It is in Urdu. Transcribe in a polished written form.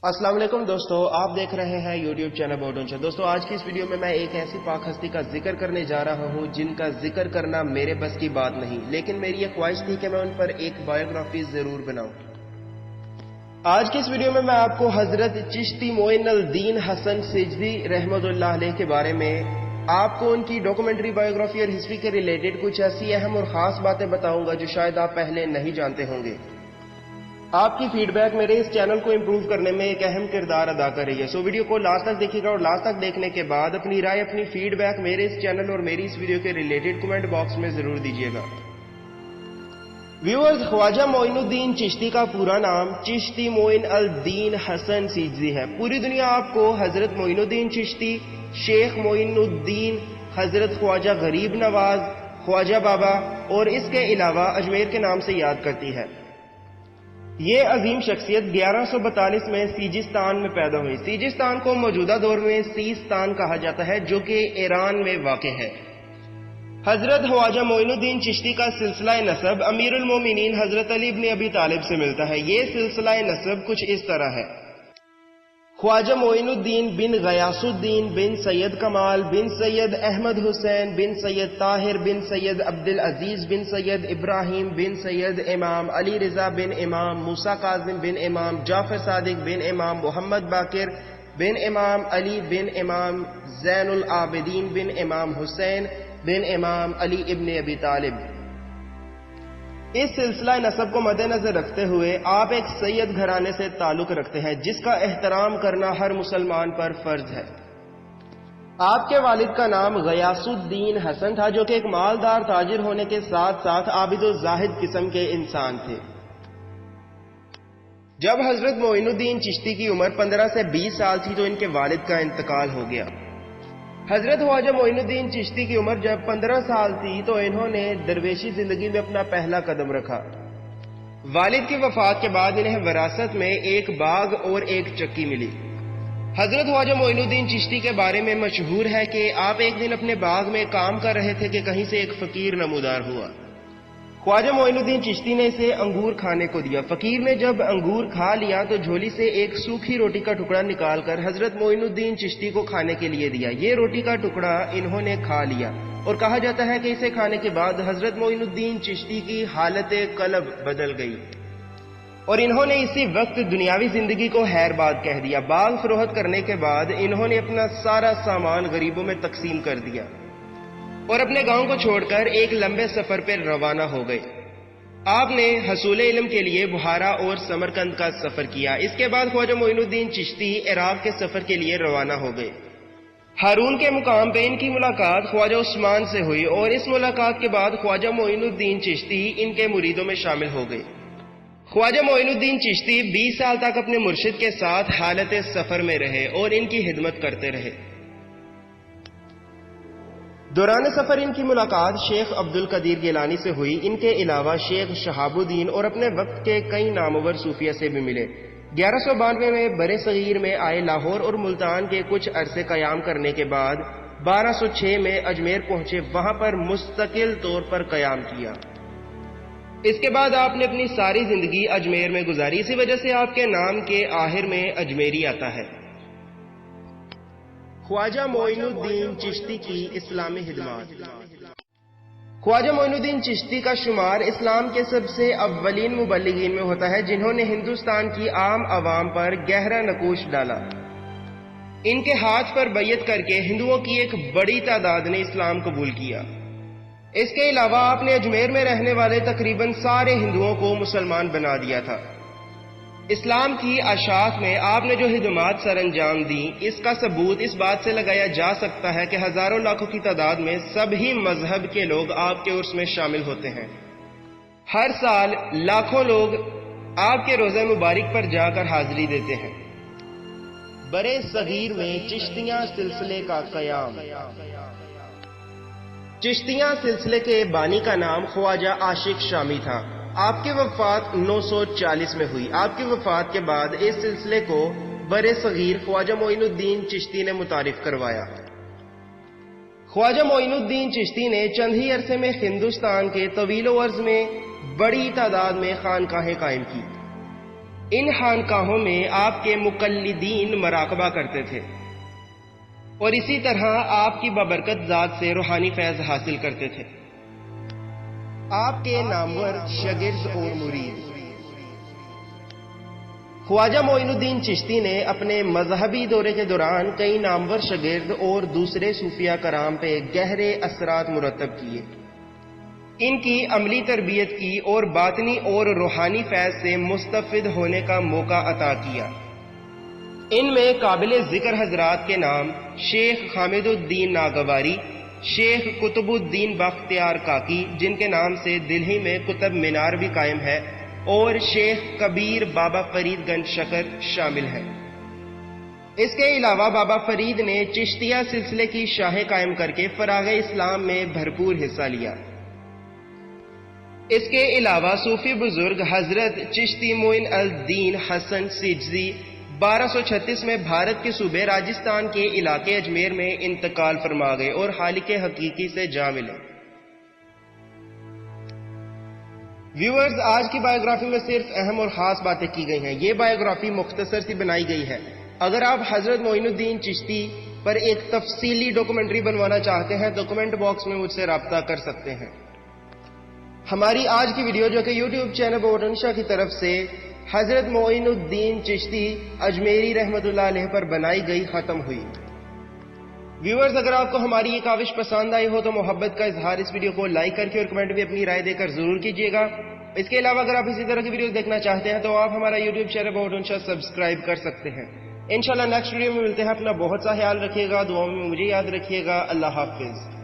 السلام علیکم دوستو، آپ دیکھ رہے ہیں یوٹیوب چینل بورڈونچا۔ دوستو آج کی اس ویڈیو میں ایک ایسی پاک ہستی کا ذکر کرنے جا رہا ہوں جن کا ذکر کرنا میرے بس کی بات نہیں، لیکن میری یہ خواہش تھی کہ میں ان پر ایک بایوگرافی ضرور بناؤں۔ آج کی اس ویڈیو میں آپ کو حضرت چشتی معین الدین حسن سجدی رحمۃ اللہ علیہ کے بارے میں آپ کو ان کی ڈاکومنٹری بایوگرافی اور ہسٹری کے ریلیٹڈ کچھ ایسی اہم اور خاص باتیں بتاؤں گا جو شاید آپ پہلے نہیں جانتے ہوں گے۔ آپ کی فیڈ بیک میرے اس چینل کو امپروو کرنے میں ایک اہم کردار ادا کر رہی ہے، سو ویڈیو کو لاسٹ تک دیکھیے گا اور لاسٹ تک دیکھنے کے بعد اپنی رائے، اپنی فیڈ بیک میرے اس چینل اور میری اس ویڈیو کے ریلیٹڈ کمنٹ باکس میں ضرور دیجیے گا۔ ویورز، خواجہ معین الدین چشتی کا پورا نام چشتی معین الدین حسن سجدی ہے۔ پوری دنیا آپ کو حضرت معین الدین چشتی، شیخ معین الدین، حضرت خواجہ غریب نواز، خواجہ بابا اور اس کے علاوہ اجمیر کے نام سے یاد کرتی ہے۔ یہ عظیم شخصیت 1142 میں سیجستان میں پیدا ہوئی۔ سیجستان کو موجودہ دور میں سیستان کہا جاتا ہے جو کہ ایران میں واقع ہے۔ حضرت خواجہ معین الدین چشتی کا سلسلہ نسب امیر المومنین حضرت علی بن ابی طالب سے ملتا ہے۔ یہ سلسلہ نسب کچھ اس طرح ہے: خواجہ معین الدین بن غیاث الدین بن سید کمال بن سید احمد حسین بن سید طاہر بن سید عبد العزیز بن سید ابراہیم بن سید امام علی رضا بن امام موسیٰ کاظم بن امام جعفر صادق بن امام محمد باقر بن امام علی بن امام زین العابدین بن امام حسین بن امام علی ابن ابی طالب۔ اس سلسلہ نسب کو مد نظر رکھتے ہوئے آپ ایک سید گھرانے سے تعلق رکھتے ہیں جس کا احترام کرنا ہر مسلمان پر فرض ہے۔ آپ کے والد کا نام غیاث الدین حسن تھا جو کہ ایک مالدار تاجر ہونے کے ساتھ ساتھ عابد و زاہد قسم کے انسان تھے۔ جب حضرت معین الدین چشتی کی عمر 15 سے 20 سال تھی تو ان کے والد کا انتقال ہو گیا۔ حضرت خواجہ معین الدین چشتی کی عمر جب 15 سال تھی تو انہوں نے درویشی زندگی میں اپنا پہلا قدم رکھا۔ والد کی وفات کے بعد انہیں وراثت میں ایک باغ اور ایک چکی ملی۔ حضرت خواجہ معین الدین چشتی کے بارے میں مشہور ہے کہ آپ ایک دن اپنے باغ میں کام کر رہے تھے کہ کہیں سے ایک فقیر نمودار ہوا۔ خواجہ معین الدین چشتی نے اسے انگور کھانے کو دیا۔ فقیر نے جب انگور کھا لیا تو جھولی سے ایک سوکھی روٹی کا ٹکڑا نکال کر حضرت معین الدین چشتی کو کھانے کے لیے دیا۔ یہ روٹی کا ٹکڑا انہوں نے کھا لیا اور کہا جاتا ہے کہ اسے کھانے کے بعد حضرت معین الدین چشتی کی حالت قلب بدل گئی اور انہوں نے اسی وقت دنیاوی زندگی کو خیر باد کہہ دیا۔ باغ فروخت کرنے کے بعد انہوں نے اپنا سارا سامان غریبوں میں تقسیم کر دیا اور اپنے گاؤں کو چھوڑ کر ایک لمبے سفر پر روانہ ہو گئے۔ آپ نے حصول علم کے لیے بخارا اور سمرقند کا سفر کیا۔ اس کے بعد خواجہ معین الدین چشتی عراق کے سفر کے لیے روانہ ہو گئے۔ ہارون کے مقام پہ ان کی ملاقات خواجہ عثمان سے ہوئی اور اس ملاقات کے بعد خواجہ معین الدین چشتی ان کے مریدوں میں شامل ہو گئے۔ خواجہ معین الدین چشتی 20 سال تک اپنے مرشد کے ساتھ حالت سفر میں رہے اور ان کی خدمت کرتے رہے۔ دوران سفر ان کی ملاقات شیخ عبد القدیر گیلانی سے ہوئی۔ ان کے علاوہ شیخ شہاب الدین اور اپنے وقت کے کئی نامور صوفیہ سے بھی ملے۔ 1192 میں برے صغیر میں آئے، لاہور اور ملتان کے کچھ عرصے قیام کرنے کے بعد 1206 میں اجمیر پہنچے، وہاں پر مستقل طور پر قیام کیا۔ اس کے بعد آپ نے اپنی ساری زندگی اجمیر میں گزاری، اسی وجہ سے آپ کے نام کے آخر میں اجمیری آتا ہے۔ خواجہ معین الدین چشتی کی اسلامی خدمات۔ خواجہ معین الدین چشتی کا شمار اسلام کے سب سے اولین مبلغین میں ہوتا ہے جنہوں نے ہندوستان کی عام عوام پر گہرا نقوش ڈالا۔ ان کے ہاتھ پر بیعت کر کے ہندوؤں کی ایک بڑی تعداد نے اسلام قبول کیا۔ اس کے علاوہ آپ نے اجمیر میں رہنے والے تقریباً سارے ہندوؤں کو مسلمان بنا دیا تھا۔ اسلام کی اشاعت میں آپ نے جو خدمات سر انجام دیں، اس کا ثبوت اس بات سے لگایا جا سکتا ہے کہ ہزاروں لاکھوں کی تعداد میں سبھی مذہب کے لوگ آپ کے عرس میں شامل ہوتے ہیں۔ ہر سال لاکھوں لوگ آپ کے روزہ مبارک پر جا کر حاضری دیتے ہیں۔ برے صغیر میں چشتیاں سلسلے کا قیام۔ چشتیاں سلسلے کے بانی کا نام خواجہ عاشق شامی تھا۔ آپ کی وفات 940 میں ہوئی۔ آپ کی وفات کے بعد اس سلسلے کو برے صغیر خواجہ معین الدین چشتی نے متعارف کروایا۔ خواجہ معین الدین چشتی نے چند ہی عرصے میں ہندوستان کے طویل و عرض میں بڑی تعداد میں خانقاہیں قائم کی۔ ان خانقاہوں میں آپ کے مقلدین مراقبہ کرتے تھے اور اسی طرح آپ کی بابرکت ذات سے روحانی فیض حاصل کرتے تھے۔ آپ کے نامور شاگرد اور مرید خواجہ معین الدین چشتی نے اپنے مذہبی دورے کے دوران کئی نامور شاگرد اور دوسرے صوفیہ کرام پہ گہرے اثرات مرتب کیے، ان کی عملی تربیت کی اور باطنی اور روحانی فیض سے مستفید ہونے کا موقع عطا کیا۔ ان میں قابل ذکر حضرات کے نام شیخ حامد الدین ناگواری، شیخ قطب الدین بختیار کاکی جن کے نام سے دلہی میں قطب مینار بھی قائم ہے، اور شیخ کبیر بابا فرید گنج شکر شامل ہیں۔ اس کے علاوہ بابا فرید نے چشتیہ سلسلے کی شاہیں قائم کر کے فراغ اسلام میں بھرپور حصہ لیا۔ اس کے علاوہ صوفی بزرگ حضرت چشتی معین الدین حسن سجزی 1236 میں بھارت کے صوبے راجستھان کے علاقے اجمیر میں انتقال فرما گئے اور خالق حقیقی سے جا ملے۔ ویورز، آج کی بایوگرافی میں صرف اہم اور خاص باتیں کی گئی ہیں۔ یہ بایوگرافی مختصر سی بنائی گئی ہے۔ اگر آپ حضرت معین الدین چشتی پر ایک تفصیلی ڈاکومنٹری بنوانا چاہتے ہیں تو کمنٹ باکس میں مجھ سے رابطہ کر سکتے ہیں۔ ہماری آج کی ویڈیو جو کہ یوٹیوب چینل بورڈنشا کی طرف سے حضرت معین الدین چشتی اجمیری رحمت اللہ علیہ پر بنائی گئی ختم ہوئی۔ ویورز، اگر آپ کو ہماری یہ کاوش پسند آئی ہو تو محبت کا اظہار اس ویڈیو کو لائک کر کے اور کمنٹ میں اپنی رائے دے کر ضرور کیجیے گا۔ اس کے علاوہ اگر آپ اسی طرح کی ویڈیوز دیکھنا چاہتے ہیں تو آپ ہمارا یوٹیوب چینل بورڈنشا سبسکرائب کر سکتے ہیں۔ انشاءاللہ نیکسٹ ویڈیو میں ملتے ہیں۔ اپنا بہت سا خیال رکھیے گا، دعاؤں میں مجھے یاد رکھیے گا۔ اللہ حافظ۔